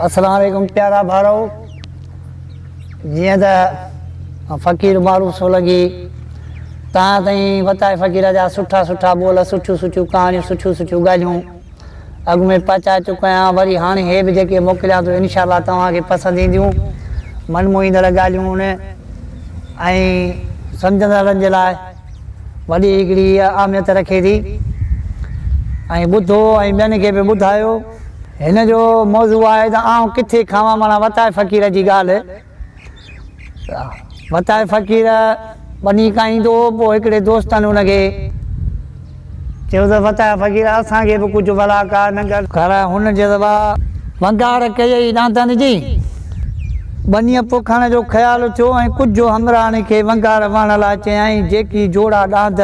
अस्सलाम वालेकुम प्यारा भारो जी फ़कीर मारूफ सो लगी तव्हां ताईं वताए फ़कीर जा सुठा सुठा बोल सुठियूं सुठियूं कहानियूं सुठियूं सुठियूं ॻाल्हियूं अॻु में पहुचाए चुका आहियां। वरी हाणे हे बि जेके मोकिलियां थो इनशाअल्लाह तव्हांखे पसंदि ईंदियूं मनमोहींदड़ ॻाल्हियूं आहिनि ऐं सम्झंदड़नि जे लाइ वॾी हिकिड़ी अहमियत रखे थी। ऐं ॿुधो ऐं ॿियनि खे बि ॿुधायो। हिन जो मौज़ू आहे त आउं किथे खावां माना वताए फ़कीर जी ॻाल्हि। वताए फ़कीर वञी खाईंदो पोइ हिकिड़े दोस्तनि हुनखे चयो त वताए फ़कीर असांखे बि कुझु भला का न कर। हुन जे दफ़ा वंगार कयई ॾांदनि जी बनीअ पोखण जो ख़्यालु थियो ऐं कुझु हमराहनि खे वंगार वहण लाइ चयाईं जेकी जोड़ा ॾांद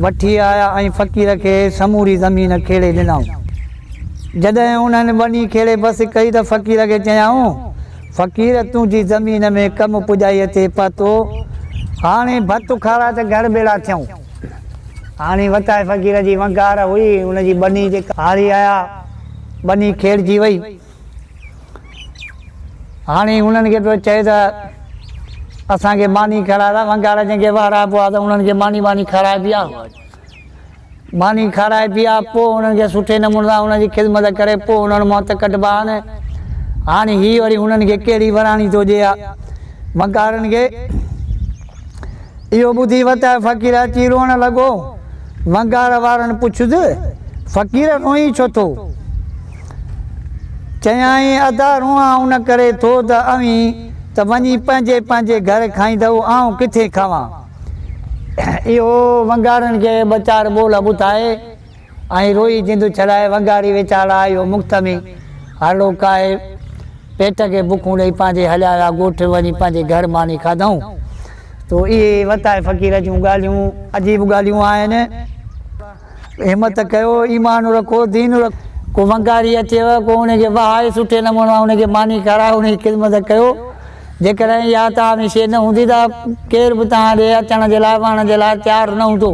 वठी आया ऐं फ़कीर खे समूरी ज़मीन खेड़े ॾिनऊं। जॾहिं उन्हनि वञी खेड़े बसि कई त फ़कीर खे चयाऊं फ़कीर तुंहिंजी ज़मीन में कमु पुॼाईअ ते पतो हाणे भत खारा त घर ॿेड़ा थियूं। हाणे वताए फ़कीर जी वंगार हुई हुनजी बनी जेका हारी आया बनी खेड़जी वई। हाणे उन्हनि खे पियो चए त असांखे मानी खाराए वंगार जंहिंखे वारा पियो आहे त उन्हनि खे मानी खाराए पिया। मानी खाराए पिया पोइ उन्हनि खे सुठे नमूने सां उनजी ख़िदमत करे पोइ उन्हनि मौत कढिबा आहिनि। हाणे हीअ वरी हुननि खे कहिड़ी वराणी थो ॾिए वंगारनि खे। इहो ॿुधी वताए फ़कीर अची रोअण लॻो। वंगार वारनि पुछियुसि फ़कीर रोई छो थो? चयाईं अदा रोआ उन करे थो त अवी त वञी पंहिंजे पंहिंजे घर खाईंदव आउं किथे खावां। इहो वंगारनि खे ॿ चारि ॿोल ॿुधाए ऐं रोई जिंदु छॾाए वंगारी वीचारा इहो मुख़्त में हलो काए पेट खे बुखूं ॾेई पंहिंजे हलिया विया ॻोठ वञी पंहिंजे घर मानी खाधऊं। तो इहे वताए फ़कीर जूं ॻाल्हियूं अजीब ॻाल्हियूं आहिनि। हिमत कयो ईमान रखो दीन रखो। को वंगारी अचेव को उनखे वहाए सुठे नमूने उनखे मानी खाराए उनजी ख़िदमत कयो। जेकॾहिं इहा तव्हां में शइ न हूंदी त केर बि तव्हां ॾे अचण जे लाइ वहण जे लाइ तयारु न हूंदो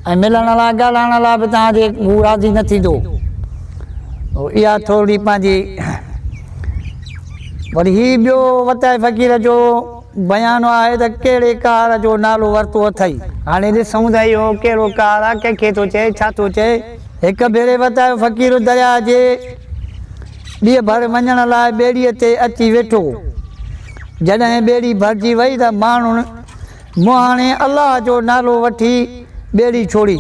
ऐं मिलण लाइ ॻाल्हाइण लाइ बि तव्हांजे हू राज़ी न थींदो। इहा थोरी पंहिंजी वरी हीउ ॿियो वताए फ़कीर जो बयानु आहे त कहिड़े कार जो नालो वरितो अथई। हाणे ॾिसूं त इहो कहिड़ो कार आहे कंहिंखे थो चए छा थो चए। हिकु भेरे वताए फ़कीर दरिया जे ॾींहं भर वञण लाइ ॿेड़ीअ ते अची वेठो। जॾहिं ॿेड़ी भरिजी वई त माण्हुनि मुहाणे अलाह जो नालो वठी ॿेड़ी छोड़ी।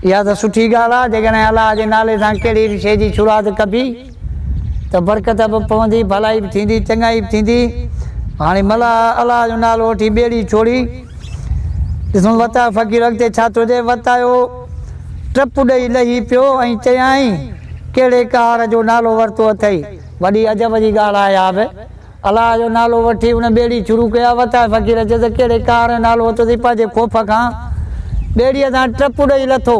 इहा त सुठी ॻाल्हि आहे। जेकॾहिं अलाह जे नाले सां कहिड़ी बि शइ जी शुरूआति कबी त बरकत बि पवंदी भलाई बि थींदी चङाई बि थींदी। हाणे मला अलाह जो नालो वठी ॿेड़ी छोड़ी। ॾिसूं वताए फ़कीर अॻिते छा थो चए। वतायो टप ॾेई लही पियो ऐं चयाईं कहिड़े कार जो नालो वरितो अथई। वॾी अजब जी ॻाल्हि आहे। या बि अलाह जो नालो वठी उन ॿेड़ी शुरू कया। वताए फ़कीर चए त कहिड़े कार जो नालो वरितो अथई। पंहिंजे ख़ौफ़ खां ॿेड़ीअ सां टप ॾेई लथो।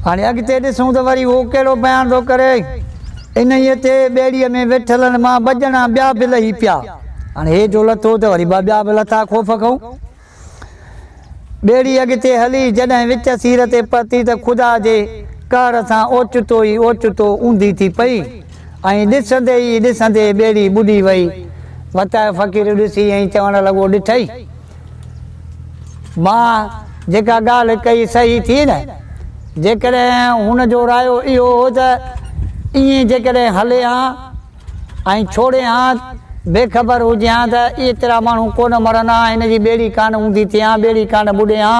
हाणे अॻिते ॾिसूं त वरी उहो कहिड़ो बयानु थो करे। इन्हीअ ते ॿेड़ीअ में वेठलनि मां ॿ ॼणा ॿिया बि लही पिया। हाणे हे जो लथो त वरी ॿिया बि लथा ख़ौफ़ खां। ॿेड़ी अॻिते हली जॾहिं विच सीर ते पहुती त ख़ुदा जे कहर सां ओचितो ई ओचितो ऊंधी थी पई ऐं ॾिसंदे ई ॾिसंदे ॿेड़ी ॿुॾी वई। वताए फ़कीर ॾिसी ऐं चवणु लॻो ॾिठई मां जेका ॻाल्हि कई सही थी न। जेकॾहिं हुनजो रायो इहो हो त ईअं जेकॾहिं हले हा ऐं छोड़े हा बेख़बर हुजे हा त एतिरा माण्हू कोन मरंदा हिनजी ॿेड़ी कान ऊंधी थिए हा ॿेड़ी कान ॿुॾे हा।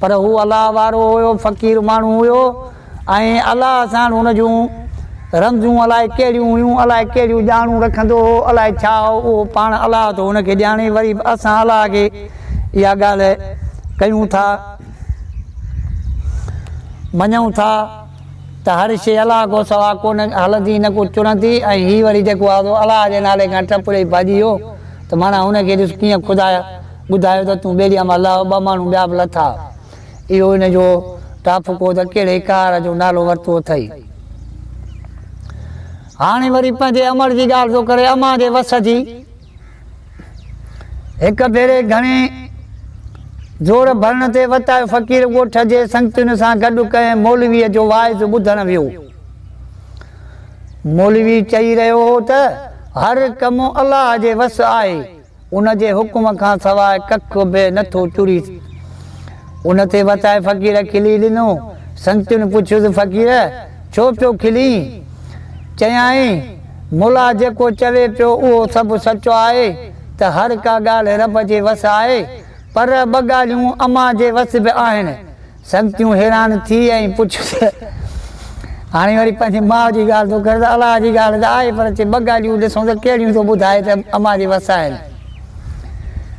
पर हू अलाह वारो हुयो फ़कीर माण्हू हुयो ऐं अलाह सां हुन जूं रमज़ूं अलाए कहिड़ियूं हुयूं अलाए कहिड़ियूं ॼाणूं रखंदो हो अलाए छा हो उहो पाण अलाह थो हुनखे ॼाणे। वरी असां अलाह खे इहा ॻाल्हि कयूं था मञूं था त हर शइ अलाह को सवा कोन हलंदी न को चुरंदी। ऐं हीअ वरी जेको आहे अलाह जे नाले खां टप ॾेई भाॼी वियो त माना हुनखे ॾिस कीअं ख़ुदा ॿुधायो त तूं ॿेड़ीअ मां लह ॿ माण्हू ॿिया बि लथा। इहो हिन जो टाफको त कहिड़े कार जो नालो वरितो अथई। हाणे वरी पंहिंजे अमर जी ॻाल्हि थो करे अमा जे वस जी। हिकु भेरे घणे जोर भरण ते वताए फ़कीर ॻोठ जे संगतियुनि सां गॾु कंहिं मौलवीअ जो वाइज़ ॿुधण वियो। मौलवी चई रहियो हो त हर कमु अलाह जे वस आहे, उन जे हुकुम खां सवाइ कख बि नथो चुरी। उन ते वताए फ़क़ीर खिली ॾिनो। संतुनि पुछियुसि फ़क़ीर छो पियो खिली? चयाईं मुला जेको चवे पियो उहो सभु सचो आहे त हर का ॻाल्हि रब जे वस आहे, पर ॿ ॻाल्हियूं अमां जे वस बि आहिनि। संतियूं हैरान थी ऐं पुछियुसि हाणे वरी पंहिंजी माउ जी ॻाल्हि थो करे त अलाह जी ॻाल्हि त आहे, पर ॿ ॻाल्हियूं ॾिसूं त कहिड़ियूं थो ॿुधाए त अमां जे वस आहिनि।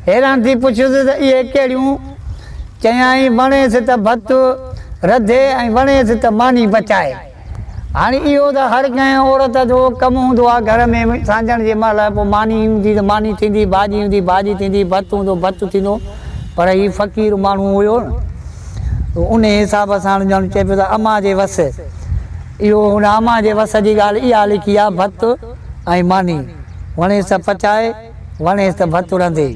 हैरान थी पुछियुसि त इहे कहिड़ियूं? चयाईं वणेसि त भतु रधे ऐं वणेसि त मानी बचाए। हाणे इहो त हर कंहिं औरत जो कमु हूंदो आहे घर में, सांझण जे महिल पोइ मानी हूंदी त मानी थींदी, भाॼी हूंदी भाॼी थींदी, भतु हूंदो भतु थींदो। पर हीउ फ़क़ीर माण्हू हुयो न, उन हिसाब सां ॼण चए पियो त अमां जे वस। इहो हुन अमां जे वस जी ॻाल्हि इहा लिखी आहे, भतु ऐं मानी। वणेसि त पचाए वणेसि त भतु रंधे।